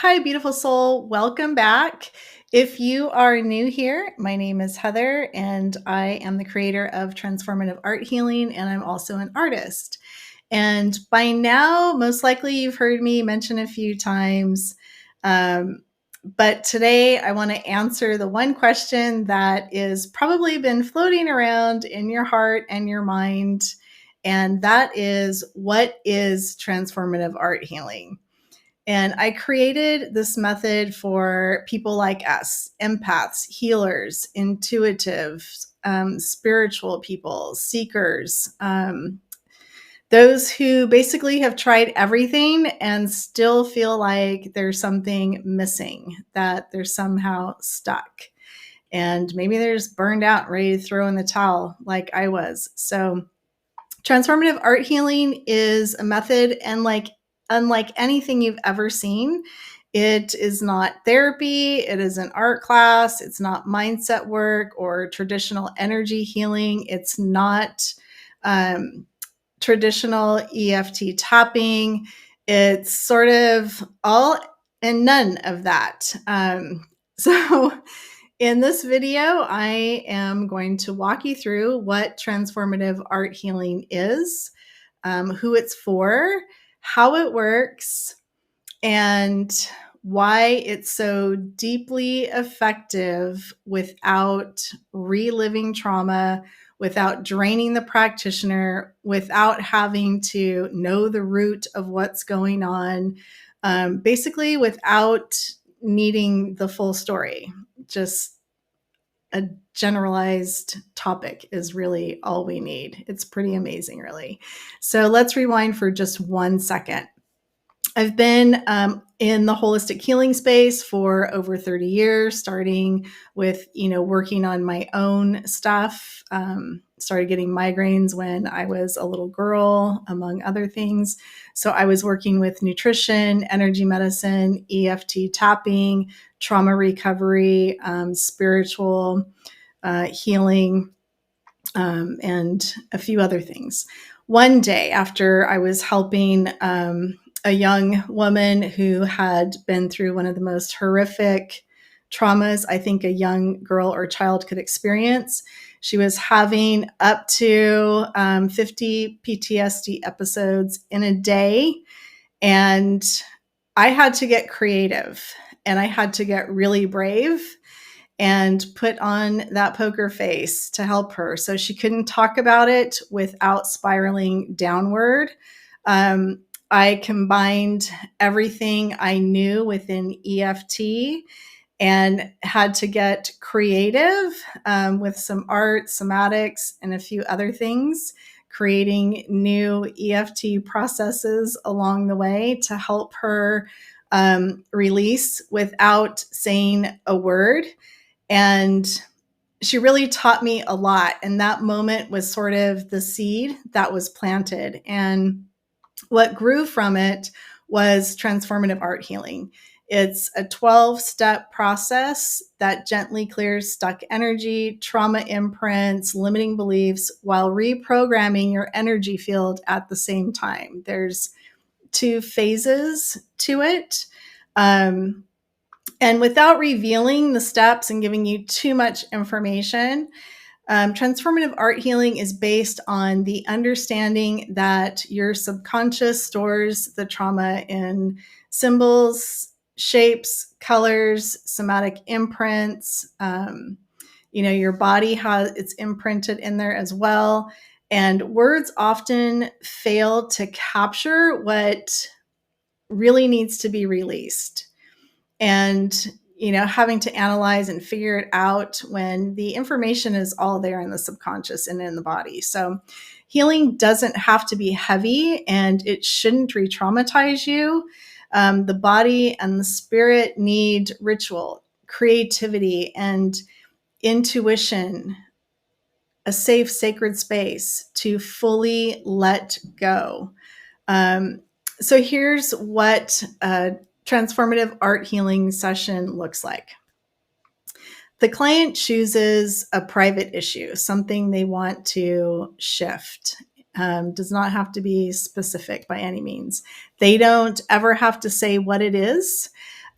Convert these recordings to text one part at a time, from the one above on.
Hi, beautiful soul. Welcome back. If you are new here, my name is Heather, and I am the creator of Transformative Art Healing, and I'm also an artist. And by now, most likely you've heard me mention a few times. But today I want to answer the one question that is probably been floating around in your heart and your mind. And that is, what is transformative art healing? And I created this method for people like us, empaths, healers, intuitives, spiritual people, seekers, those who basically have tried everything and still feel like there's something missing, that they're somehow stuck. And maybe they're just burned out, ready to throw in the towel like I was. So transformative art healing is a method, and unlike anything you've ever seen, it is not therapy, it is an art class, it's not mindset work or traditional energy healing, it's not traditional EFT tapping. It's sort of all and none of that. So in this video, I am going to walk you through what transformative art healing is, who it's for, how it works, and why it's so deeply effective without reliving trauma, without draining the practitioner, without having to know the root of what's going on, basically without needing the full story. Just a generalized topic is really all we need. It's pretty amazing, really. So let's rewind for just 1 second. I've been in the holistic healing space for over 30 years, starting with, working on my own stuff. Started getting migraines when I was a little girl, among other things. So I was working with nutrition, energy medicine, EFT tapping, trauma recovery, spiritual healing, and a few other things. One day, after I was helping a young woman who had been through one of the most horrific traumas I think a young girl or child could experience, she was having up to 50 PTSD episodes in a day. And I had to get creative, and I had to get really brave and put on that poker face to help her. So she couldn't talk about it without spiraling downward. I combined everything I knew within EFT and had to get creative with some art, somatics, and a few other things, creating new EFT processes along the way to help her release without saying a word. And she really taught me a lot. And that moment was sort of the seed that was planted. And what grew from it was transformative art healing. It's a 12-step process that gently clears stuck energy, trauma imprints, limiting beliefs, while reprogramming your energy field at the same time. There's 2 phases to it. And without revealing the steps and giving you too much information, transformative art healing is based on the understanding that your subconscious stores the trauma in symbols, shapes, colors, somatic imprints. Your body it's imprinted in there as well. And words often fail to capture what really needs to be released. And having to analyze and figure it out when the information is all there in the subconscious and in the body. So healing doesn't have to be heavy, and it shouldn't re-traumatize you. The body and the spirit need ritual, creativity, and intuition, a safe, sacred space to fully let go. So here's what a transformative art healing session looks like. The client chooses a private issue, something they want to shift. Does not have to be specific by any means. They don't ever have to say what it is.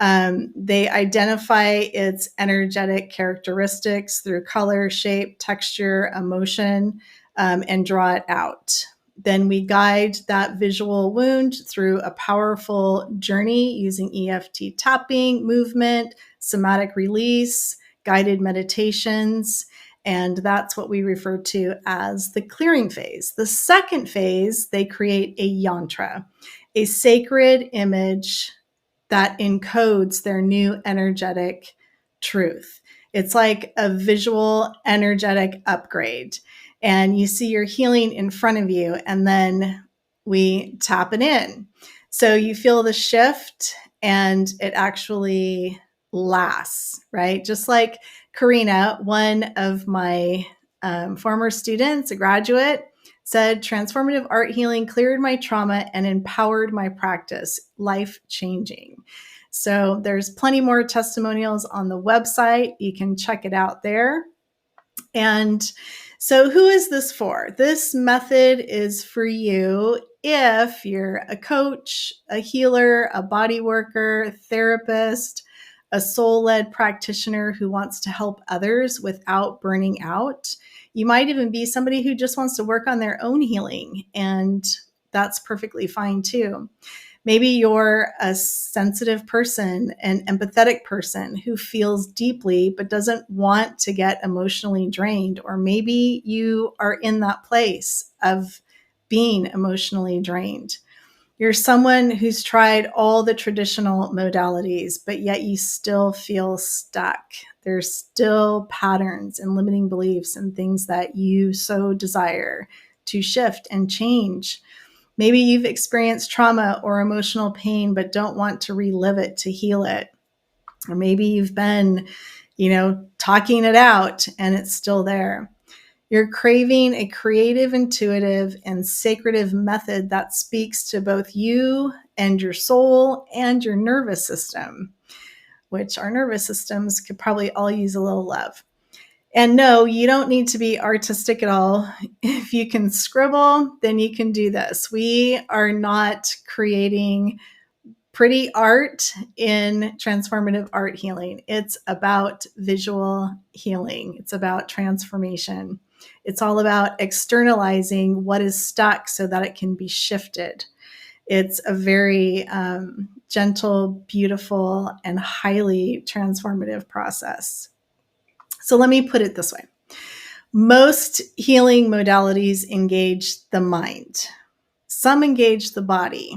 They identify its energetic characteristics through color, shape, texture, emotion, and draw it out. Then we guide that visual wound through a powerful journey using EFT tapping, movement, somatic release, guided meditations, and that's what we refer to as the clearing phase. The second phase, they create a yantra, a sacred image that encodes their new energetic truth. It's like a visual energetic upgrade. And you see your healing in front of you, and then we tap it in. So you feel the shift, and it actually lasts, right? Just like Corina, one of my former students, a graduate, said, transformative art healing cleared my trauma and empowered my practice, life changing. So there's plenty more testimonials on the website. You can check it out there. And so who is this for? This method is for you if you're a coach, a healer, a body worker, a therapist, a soul-led practitioner who wants to help others without burning out. You might even be somebody who just wants to work on their own healing, and that's perfectly fine too. Maybe you're a sensitive person, an empathetic person who feels deeply but doesn't want to get emotionally drained. Or maybe you are in that place of being emotionally drained. You're someone who's tried all the traditional modalities, but yet you still feel stuck. There's still patterns and limiting beliefs and things that you so desire to shift and change. Maybe you've experienced trauma or emotional pain, but don't want to relive it to heal it. Or maybe you've been, talking it out and it's still there. You're craving a creative, intuitive, and sacrative method that speaks to both you and your soul and your nervous system, which our nervous systems could probably all use a little love. And no, you don't need to be artistic at all. If you can scribble, then you can do this. We are not creating pretty art in transformative art healing. It's about visual healing. It's about transformation. It's all about externalizing what is stuck so that it can be shifted. It's a very gentle, beautiful, and highly transformative process. So let me put it this way. Most healing modalities engage the mind. Some engage the body.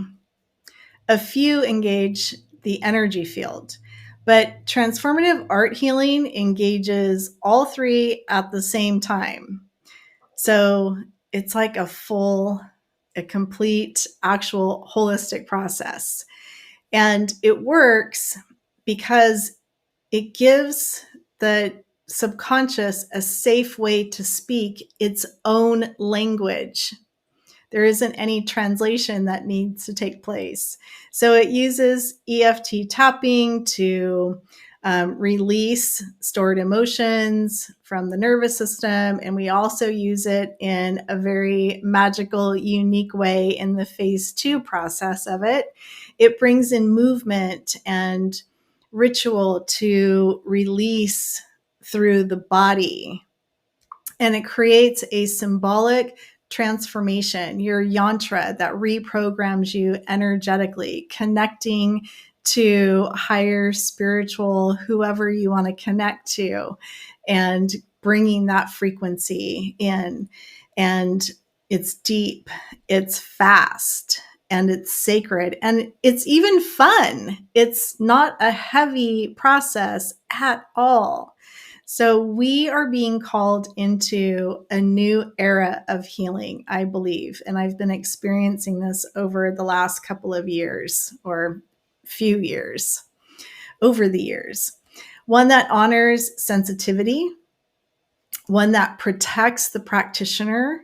A few engage the energy field. But transformative art healing engages all three at the same time. So it's like a complete, actual holistic process. And it works because it gives the subconscious a safe way to speak its own language. There isn't any translation that needs to take place. So it uses EFT tapping to release stored emotions from the nervous system. And we also use it in a very magical, unique way in the phase 2 process of it. It brings in movement and ritual to release through the body. And it creates a symbolic transformation, your yantra that reprograms you energetically, connecting to higher spiritual, whoever you want to connect to, and bringing that frequency in. And it's deep, it's fast, and it's sacred, and it's even fun. It's not a heavy process at all. So we are being called into a new era of healing, I believe. And I've been experiencing this over the last couple of years, or few years, over the years. One that honors sensitivity, one that protects the practitioner,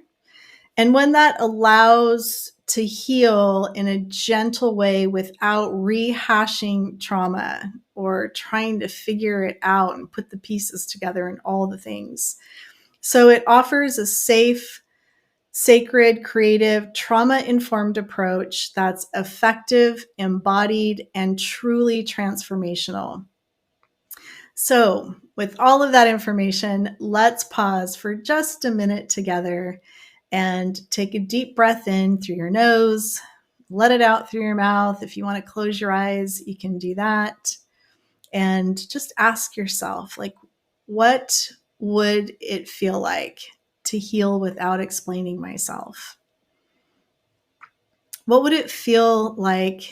and one that allows to heal in a gentle way without rehashing trauma or trying to figure it out and put the pieces together and all the things. So it offers a safe sacred, creative, trauma-informed approach that's effective, embodied, and truly transformational. So, with all of that information, let's pause for just a minute together and take a deep breath in through your nose, let it out through your mouth. If you want to close your eyes, you can do that. And just ask yourself, like, what would it feel like to heal without explaining myself? What would it feel like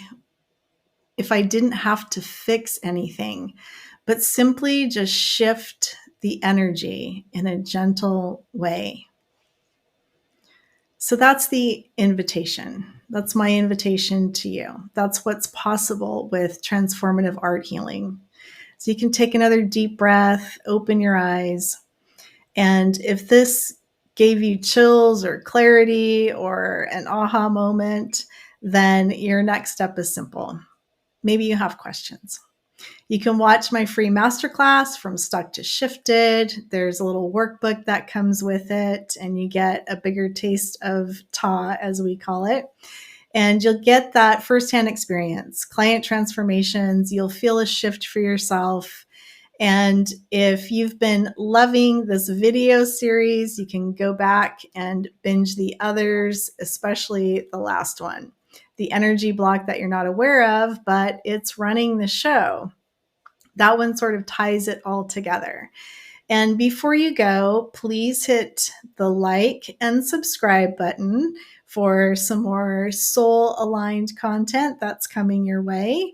if I didn't have to fix anything, but simply just shift the energy in a gentle way? So that's the invitation. That's my invitation to you. That's what's possible with transformative art healing. So you can take another deep breath, open your eyes. And if this gave you chills or clarity or an aha moment, then your next step is simple. Maybe you have questions. You can watch my free masterclass from Stuck to Shifted. There's a little workbook that comes with it, and you get a bigger taste of TA, as we call it. And you'll get that firsthand experience, client transformations. You'll feel a shift for yourself. And if you've been loving this video series, you can go back and binge the others, especially the last one, the energy block that you're not aware of, but it's running the show. That one sort of ties it all together. And before you go, please hit the like and subscribe button for some more soul aligned content that's coming your way.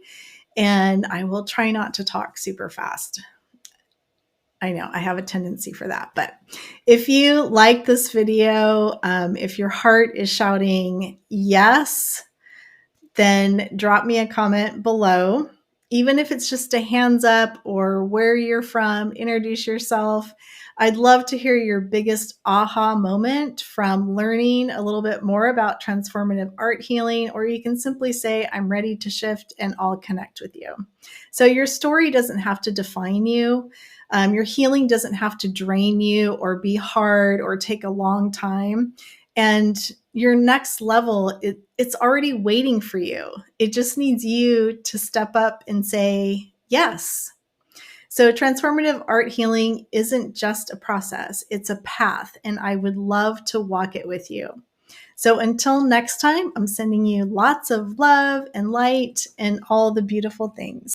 And I will try not to talk super fast. I know I have a tendency for that. But if you like this video, if your heart is shouting yes, then drop me a comment below. Even if it's just a hands up or where you're from, introduce yourself. I'd love to hear your biggest aha moment from learning a little bit more about transformative art healing, or you can simply say, I'm ready to shift, and I'll connect with you. So your story doesn't have to define you. Your healing doesn't have to drain you or be hard or take a long time. And your next level, it's already waiting for you. It just needs you to step up and say yes. So transformative art healing isn't just a process, it's a path, and I would love to walk it with you. So until next time, I'm sending you lots of love and light and all the beautiful things.